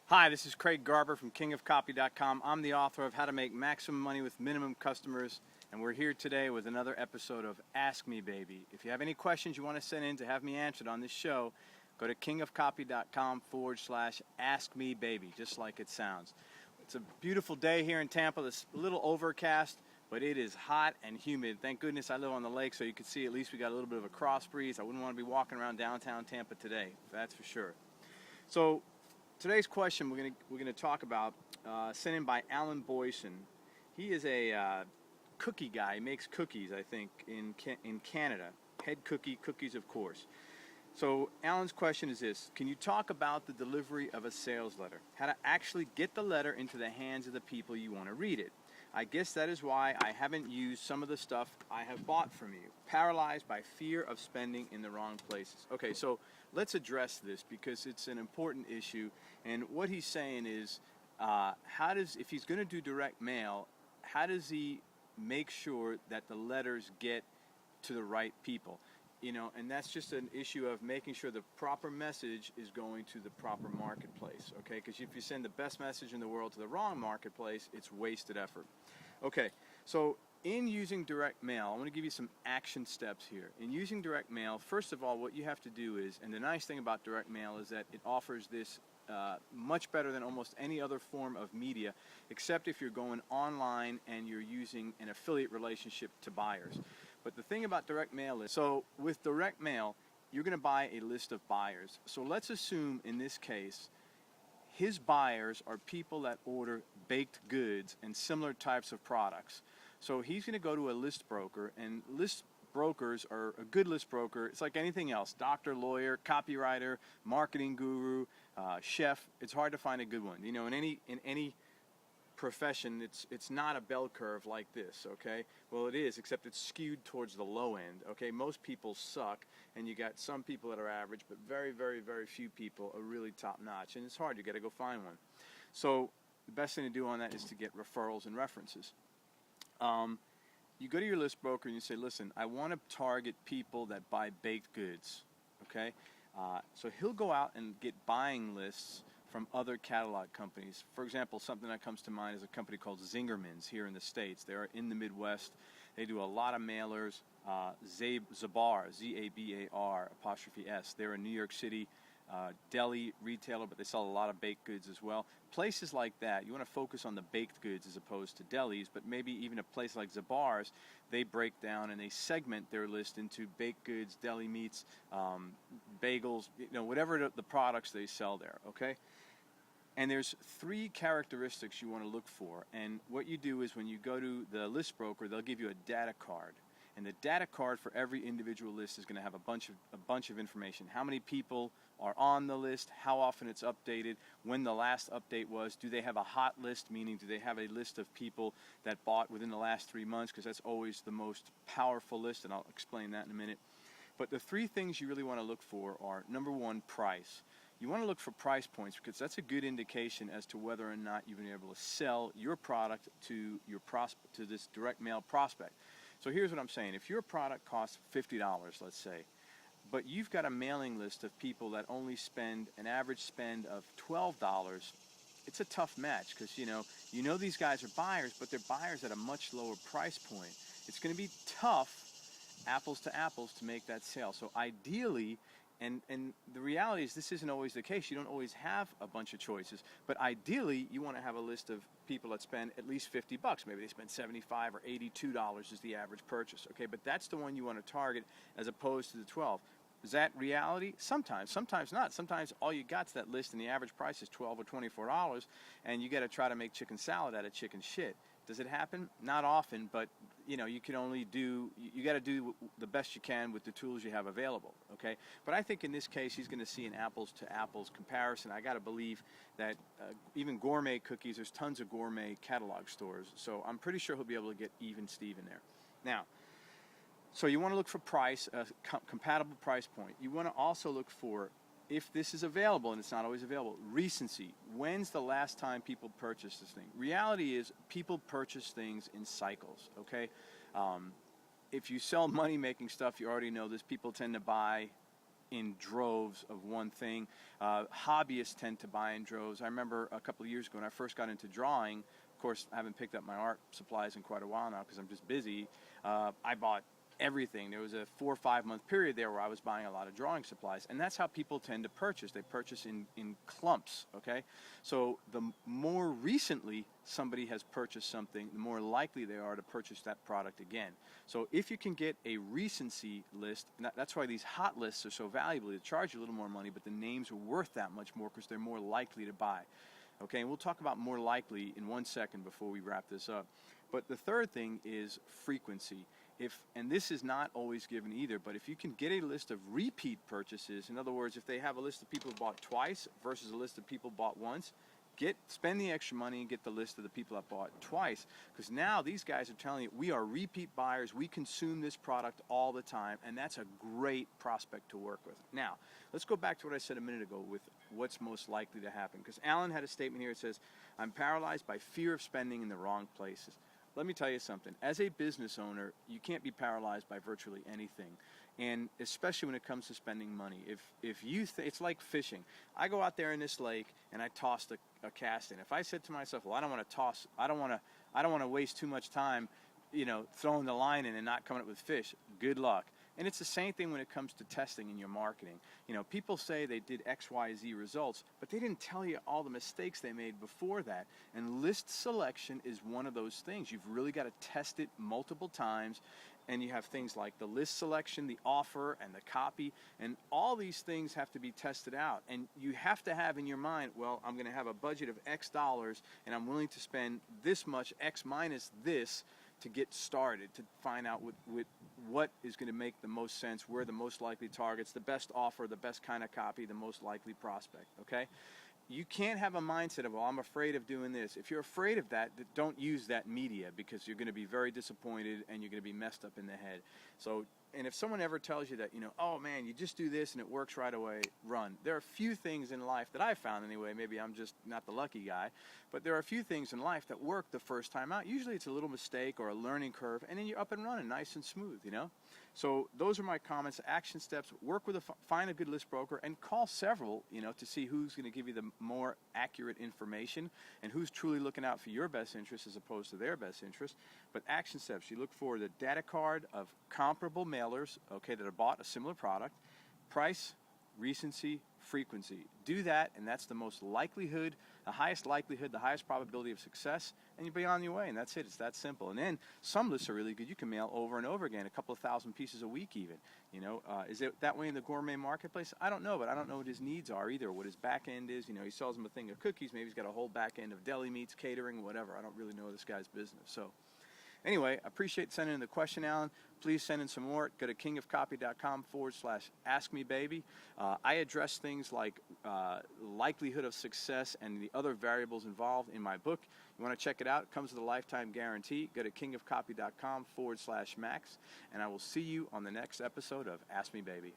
Hi, this is Craig Garber from kingofcopy.com. I'm the author of How to Make Maximum Money with Minimum Customers, and we're here today with another episode of Ask Me Baby. If you have any questions you want to send in to have me answered on this show, go to kingofcopy.com/askmebaby, just like it sounds. It's a beautiful day here in Tampa. It's a little overcast, but it is hot and humid. Thank goodness I live on the lake, so you can see at least we got a little bit of a cross breeze. I wouldn't want to be walking around downtown Tampa today, that's for sure. So today's question we're gonna talk about, sent in by Alan Boyson. He is a cookie guy. He makes cookies, I think, in Canada. Head cookies, of course. So Alan's question is this: can you talk about the delivery of a sales letter? How to actually get the letter into the hands of the people you want to read it. I guess that is why I haven't used some of the stuff I have bought from you. Paralyzed by fear of spending in the wrong places. Okay, so let's address this because it's an important issue. And what he's saying is, if he's going to do direct mail, how does he make sure that the letters get to the right people? You know, and that's just an issue of making sure the proper message is going to the proper marketplace, okay? Because if you send the best message in the world to the wrong marketplace, it's wasted effort. Okay, so in using direct mail, I want to give you some action steps here. In using direct mail, first of all, what you have to do is, and the nice thing about direct mail is that it offers this much better than almost any other form of media, except if you're going online and you're using an affiliate relationship to buyers. But the thing about direct mail is, so with direct mail, you're going to buy a list of buyers. So let's assume in this case, his buyers are people that order baked goods and similar types of products. So he's going to go to a list broker, and list brokers are a good list broker. It's like anything else: doctor, lawyer, copywriter, marketing guru, chef. It's hard to find a good one. You know, in any profession, it's not a bell curve like this, okay? Well, it is, except it's skewed towards the low end, okay? Most people suck, and you got some people that are average, but very, very, very few people are really top-notch, and it's hard. You got to go find one. So the best thing to do on that is to get referrals and references. You go to your list broker and you say, listen, I want to target people that buy baked goods, okay? So he'll go out and get buying lists from other catalog companies. For example, something that comes to mind is a company called Zingerman's here in the States. They're in the Midwest. They do a lot of mailers. Zabar, Z-A-B-A-R, apostrophe S. They're a New York City deli retailer, but they sell a lot of baked goods as well. Places like that, you want to focus on the baked goods as opposed to delis, but maybe even a place like Zabar's, they break down and they segment their list into baked goods, deli meats, bagels, you know, whatever the products they sell there, okay? And there's 3 characteristics you want to look for. And what you do is when you go to the list broker, they'll give you a data card. And the data card for every individual list is going to have a bunch of information. How many people are on the list, how often it's updated, when the last update was, do they have a hot list, meaning do they have a list of people that bought within the last 3 months, because that's always the most powerful list, and I'll explain that in a minute. But the 3 things you really want to look for are, number 1, price. You want to look for price points because that's a good indication as to whether or not you've been able to sell your product to this direct mail prospect. So here's what I'm saying. If your product costs $50, let's say, but you've got a mailing list of people that only spend an average spend of $12, it's a tough match because you know these guys are buyers, but they're buyers at a much lower price point. It's going to be tough, apples to apples, to make that sale. So ideally, and the reality is this isn't always the case. You don't always have a bunch of choices, but ideally you want to have a list of people that spend at least $50. Maybe they spend $75 or $82 is the average purchase, okay? But that's the one you want to target as opposed to the 12. Is that reality? Sometimes not. Sometimes all you got's that list and the average price is $12 or $24 and you got to try to make chicken salad out of chicken shit. Does it happen? Not often, but you know, you got to do the best you can with the tools you have available, okay? But I think in this case, he's going to see an apples to apples comparison. I got to believe that even gourmet cookies, there's tons of gourmet catalog stores, so I'm pretty sure he'll be able to get even Steve in there. Now, so you want to look for price, compatible price point. You want to also look for, if this is available, and it's not always available, recency. When's the last time people purchased this thing? Reality is people purchase things in cycles, okay? If you sell money-making stuff, you already know this. People tend to buy in droves of one thing. Hobbyists tend to buy in droves. I remember a couple of years ago when I first got into drawing, of course, I haven't picked up my art supplies in quite a while now because I'm just busy. I bought everything. There was a 4 or 5 month period there where I was buying a lot of drawing supplies, and that's how people tend to purchase. They purchase in clumps, okay? So the more recently somebody has purchased something, the more likely they are to purchase that product again. So if you can get a recency list, and that's why these hot lists are so valuable. They charge you a little more money, but the names are worth that much more because they're more likely to buy. Okay, and we'll talk about more likely in 1 second before we wrap this up. But the third thing is frequency. And this is not always given either, but if you can get a list of repeat purchases, in other words, if they have a list of people who bought twice versus a list of people who bought once, spend the extra money and get the list of the people that bought twice, because now these guys are telling you, we are repeat buyers, we consume this product all the time, and that's a great prospect to work with. Now, let's go back to what I said a minute ago with what's most likely to happen, because Alan had a statement here that says, I'm paralyzed by fear of spending in the wrong places. Let me tell you something. As a business owner, you can't be paralyzed by virtually anything, and especially when it comes to spending money. If you it's like fishing. I go out there in this lake and I toss a cast in. If I said to myself, well, I don't want to waste too much time, throwing the line in and not coming up with fish. Good luck. And it's the same thing when it comes to testing in your marketing. People say they did X, Y, Z results, but they didn't tell you all the mistakes they made before that. And list selection is one of those things. You've really got to test it multiple times. And you have things like the list selection, the offer, and the copy. And all these things have to be tested out. And you have to have in your mind, well, I'm going to have a budget of X dollars, and I'm willing to spend this much, X minus this, to get started, to find out what is going to make the most sense, where the most likely targets, the best offer, the best kind of copy, the most likely prospect, okay? You can't have a mindset of, well, I'm afraid of doing this. If you're afraid of that, don't use that media, because you're going to be very disappointed and you're going to be messed up in the head. So, and if someone ever tells you that, oh man, you just do this and it works right away, run. There are a few things in life that I've found anyway, maybe I'm just not the lucky guy, but there are a few things in life that work the first time out. Usually it's a little mistake or a learning curve, and then you're up and running nice and smooth, So those are my comments. Action steps: work with find a good list broker and call several, to see who's going to give you the more accurate information and who's truly looking out for your best interest as opposed to their best interest. But action steps: you look for the data card of comparable mailers, okay, that have bought a similar product, price, recency, frequency. Do that, and that's the highest likelihood, the highest probability of success, and you'll be on your way, and that's it. It's that simple. And then some lists are really good. You can mail over and over again, a couple of thousand pieces a week even. Is it that way in the gourmet marketplace? I don't know, but I don't know what his needs are either, what his back end is. He sells them a thing of cookies. Maybe he's got a whole back end of deli meats, catering, whatever. I don't really know this guy's business. So anyway, I appreciate sending in the question, Alan. Please send in some more. Go to kingofcopy.com/askmebaby. I address things like likelihood of success and the other variables involved in my book. You want to check it out? It comes with a lifetime guarantee. Go to kingofcopy.com/max, and I will see you on the next episode of Ask Me Baby.